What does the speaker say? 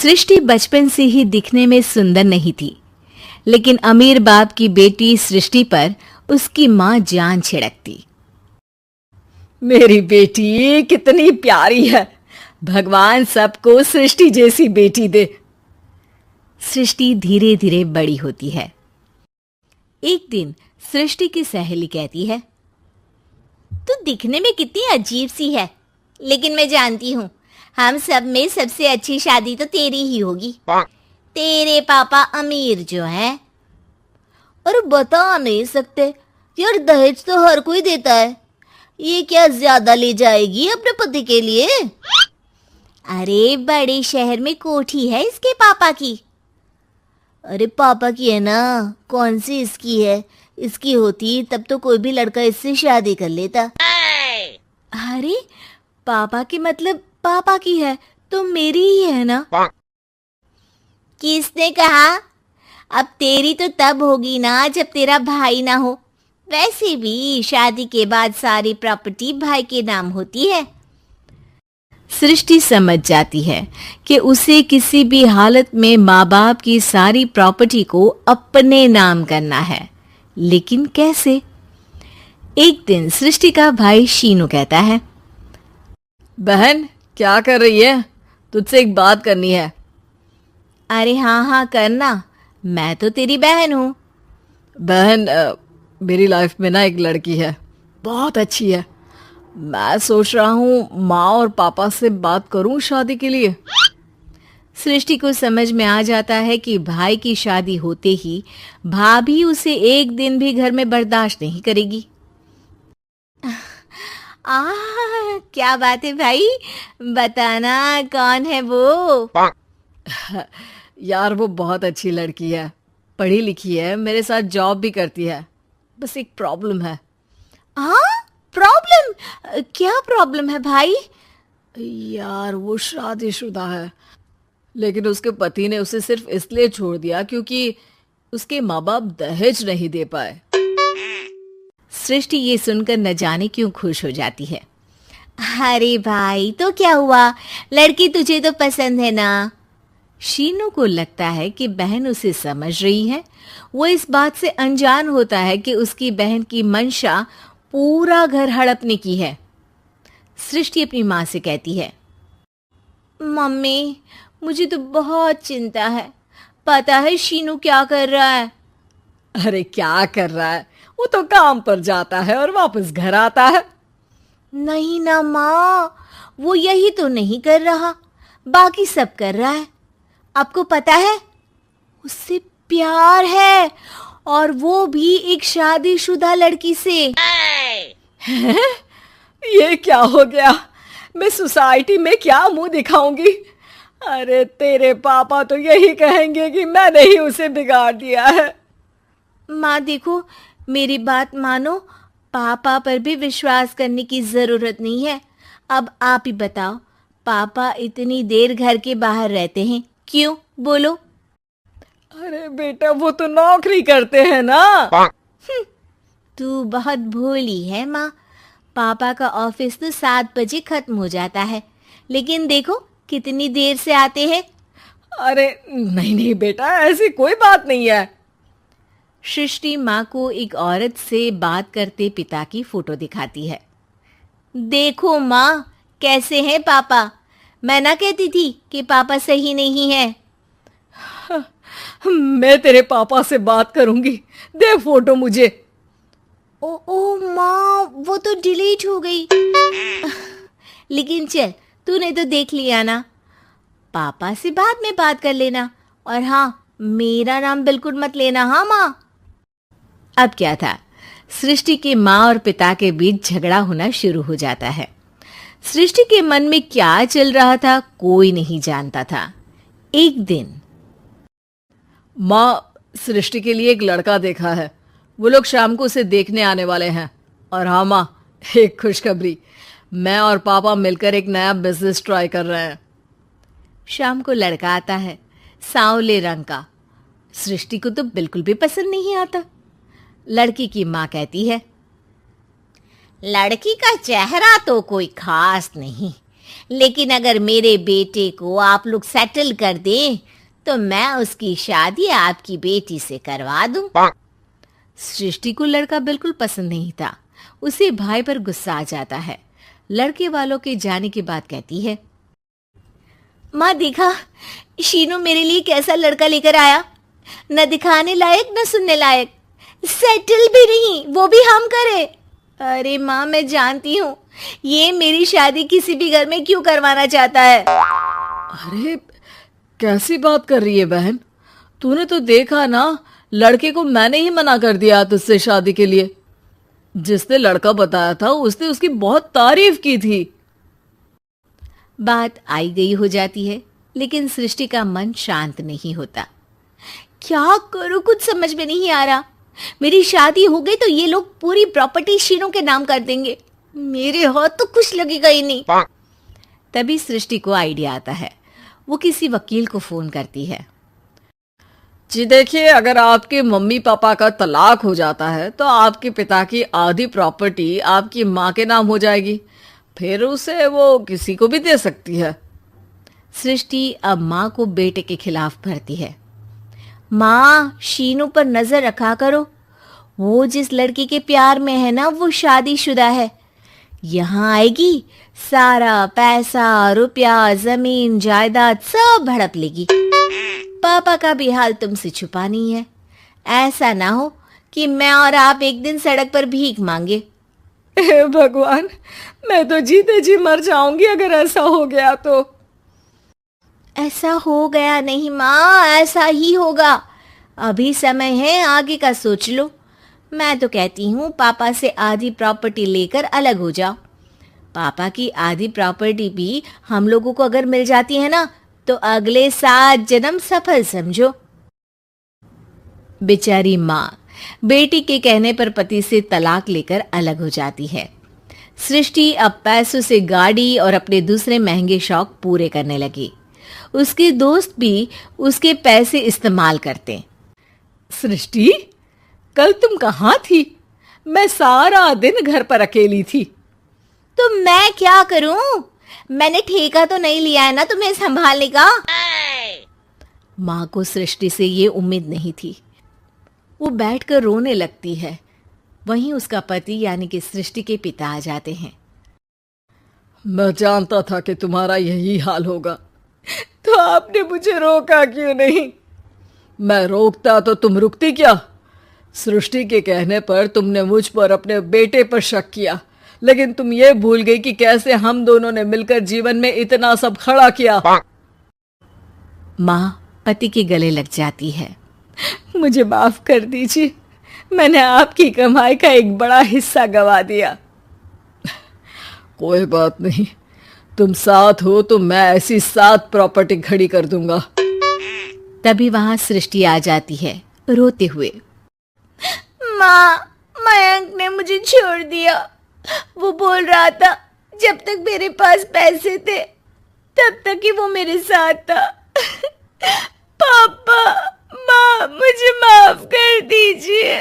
सृष्टि बचपन से ही दिखने में सुंदर नहीं थी, लेकिन अमीर बाप की बेटी सृष्टि पर उसकी मां जान छिड़कती। मेरी बेटी कितनी प्यारी है, भगवान सबको सृष्टि जैसी बेटी दे। सृष्टि धीरे धीरे बड़ी होती है। एक दिन सृष्टि की सहेली कहती है, तू दिखने में कितनी अजीब सी है, लेकिन मैं जानती हूँ हम सब में सबसे अच्छी शादी तो तेरी ही होगी। तेरे पापा अमीर जो हैं। और बता नहीं सकते यार, दहेज तो हर कोई देता है, ये क्या ज्यादा ले जाएगी अपने पति के लिए? अरे बड़े शहर में कोठी है इसके पापा की। अरे पापा की है ना, कौन सी इसकी है? इसकी होती तब तो कोई भी लड़का इससे शादी कर लेता। अरे पापा की मतलब पापा की है तो मेरी ही है ना? किसने कहा? अब तेरी तो तब होगी ना जब तेरा भाई ना हो। वैसे भी शादी के बाद सारी प्रॉपर्टी भाई के नाम होती है। सृष्टि समझ जाती है कि उसे किसी भी हालत में माँ बाप की सारी प्रॉपर्टी को अपने नाम करना है, लेकिन कैसे? एक दिन सृष्टि का भाई शीनू कहता है, बहन क्या कर रही है? तुझसे एक बात करनी है। अरे हाँ हाँ करना, मैं तो तेरी बहन हूँ। बहन मेरी लाइफ में ना एक लड़की है, बहुत अच्छी है। मैं सोच रहा हूँ माँ और पापा से बात करूँ शादी के लिए। सृष्टि को समझ में आ जाता है कि भाई की शादी होते ही भाभी उसे एक दिन भी घर में बर्दाश्त नहीं करेगी। क्या बात है भाई, बताना कौन है वो? यार वो बहुत अच्छी लड़की है, पढ़ी लिखी है, मेरे साथ जॉब भी करती है। बस एक प्रॉब्लम है। हाँ प्रॉब्लम? क्या प्रॉब्लम है भाई? यार वो शादीशुदा है, लेकिन उसके पति ने उसे सिर्फ इसलिए छोड़ दिया क्योंकि उसके माँ बाप दहेज नहीं दे पाए। सृष्टि ये सुनकर न जाने क्यों खुश हो जाती है। अरे भाई तो क्या हुआ, लड़की तुझे तो पसंद है ना? शीनू को लगता है कि बहन उसे समझ रही है। वो इस बात से अनजान होता है कि उसकी बहन की मंशा पूरा घर हड़पने की है। सृष्टि अपनी माँ से कहती है, मम्मी मुझे तो बहुत चिंता है। पता है शीनू क्या कर रहा है? अरे क्या कर रहा है? वो तो काम पर जाता है और वापस घर आता है। नहीं ना माँ, वो यही तो नहीं कर रहा, बाकी सब कर रहा है। आपको पता है उससे प्यार है, और वो भी एक शादीशुदा लड़की से। हैं? ये क्या हो गया? मैं सोसाइटी में क्या मुंह दिखाऊंगी? अरे तेरे पापा तो यही कहेंगे कि मैंने ही उसे बिगाड़ दिया है। माँ देखो, मेरी बात मानो, पापा पर भी विश्वास करने की जरूरत नहीं है। अब आप ही बताओ, पापा इतनी देर घर के बाहर रहते हैं क्यों? बोलो। अरे बेटा वो तो नौकरी करते हैं ना। तू बहुत भोली है माँ। पापा का ऑफिस तो 7 बजे खत्म हो जाता है, लेकिन देखो कितनी देर से आते हैं। अरे नहीं नहीं बेटा, ऐसी कोई बात नहीं है। सृष्टि माँ को एक औरत से बात करते पिता की फोटो दिखाती है। देखो माँ कैसे हैं पापा। मैं ना कहती थी कि पापा सही नहीं है। मैं तेरे पापा से बात करूंगी, दे फोटो मुझे। ओ माँ, वो तो डिलीट हो गई। लेकिन चल, तूने तो देख लिया ना, पापा से बाद में बात कर लेना। और हाँ, मेरा नाम बिल्कुल मत लेना। हाँ माँ। अब क्या था, सृष्टि के माँ और पिता के बीच झगड़ा होना शुरू हो जाता है। सृष्टि के मन में क्या चल रहा था कोई नहीं जानता था। एक दिन, माँ सृष्टि के लिए एक लड़का देखा है, वो लोग शाम को उसे देखने आने वाले हैं। और हाँ माँ, एक खुशखबरी, मैं और पापा मिलकर एक नया बिजनेस ट्राई कर रहे हैं। शाम को लड़का आता है, सांवले रंग का। सृष्टि को तो बिल्कुल भी पसंद नहीं आता। लड़की की माँ कहती है, लड़की का चेहरा तो कोई खास नहीं, लेकिन अगर मेरे बेटे को आप लोग सेटल कर दें तो मैं उसकी शादी आपकी बेटी से करवा दूं। सृष्टि को लड़का बिल्कुल पसंद नहीं था। उसे भाई पर गुस्सा आ जाता है। लड़के वालों के जाने के बाद कहती है, माँ देखा, शीनू मेरे लिए कैसा लड़का लेकर आया, न दिखाने लायक न सुनने लायक, सेटल भी नहीं, वो भी हम करे। अरे माँ मैं जानती हूँ ये मेरी शादी किसी भी घर में क्यों करवाना चाहता है। अरे कैसी बात कर रही है बहन, तूने तो देखा ना, लड़के को मैंने ही मना कर दिया तुझसे शादी के लिए। जिसने लड़का बताया था उसने उसकी बहुत तारीफ की थी। बात आई गई हो जाती है, लेकिन सृष्टि का मन शांत नहीं होता। क्या करूं, कुछ समझ में नहीं आ रहा। मेरी शादी हो गई तो ये लोग पूरी प्रॉपर्टी शीनू के नाम कर देंगे, मेरे हाथ तो कुछ लगेगा ही नहीं। तभी सृष्टि को आइडिया आता है। वो किसी वकील को फोन करती है। जी देखिए, अगर आपके मम्मी पापा का तलाक हो जाता है तो आपके पिता की आधी प्रॉपर्टी आपकी माँ के नाम हो जाएगी, फिर उसे वो किसी को भी दे सकती है। सृष्टि अब माँ को बेटे के खिलाफ भरती है। माँ शीनू पर नजर रखा करो, वो जिस लड़की के प्यार में है ना वो शादीशुदा है। यहाँ आएगी सारा पैसा रुपया जमीन जायदाद सब हड़प लेगी। पापा का भी हाल तुमसे छुपा नहीं है। ऐसा ना हो कि मैं और आप एक दिन सड़क पर भीख मांगे। हे भगवान, मैं तो जीते जी मर जाऊंगी अगर ऐसा हो गया तो। ऐसा हो गया नहीं माँ, ऐसा ही होगा। अभी समय है, आगे का सोच लो। मैं तो कहती हूँ पापा से आधी प्रॉपर्टी लेकर अलग हो जाओ। पापा की आधी प्रॉपर्टी भी हम लोगों को अगर मिल जाती है ना तो अगले 7 जन्म सफल समझो। बेचारी माँ बेटी के कहने पर पति से तलाक लेकर अलग हो जाती है। सृष्टि अब पैसों से गाड़ी और अपने दूसरे महंगे शौक पूरे करने लगी। उसके दोस्त भी उसके पैसे इस्तेमाल करते। सृष्टि, कल तुम कहाँ थी? मैं सारा दिन घर पर अकेली थी। तो मैं क्या करूं? मैंने ठेका तो नहीं लिया है ना तुम्हें संभालने का। माँ को सृष्टि से ये उम्मीद नहीं थी। वो बैठकर रोने लगती है। वहीं उसका पति यानी कि सृष्टि के पिता आ जाते हैं। मैं जानता था कि तुम्हारा यही हाल होगा, तो आपने मुझे रोका क्यों नहीं? मैं रोकता तो तुम रुकती क्या? सृष्टि के कहने पर तुमने मुझ पर अपने बेटे पर शक किया, लेकिन तुम ये भूल गई कि कैसे हम दोनों ने मिलकर जीवन में इतना सब खड़ा किया। माँ पति के गले लग जाती है। मुझे माफ कर दीजिए, मैंने आपकी कमाई का एक बड़ा हिस्सा गवा दिया। कोई बात नहीं, तुम साथ हो तो मैं ऐसी 7 प्रॉपर्टी खड़ी कर दूंगा। तभी वहां सृष्टि आ जाती है रोते हुए। माँ, मयंक ने मुझे छोड़ दिया। वो बोल रहा था जब तक मेरे पास पैसे थे तब तक ही वो मेरे साथ था। पापा, माँ, मुझे माफ कर दीजिए।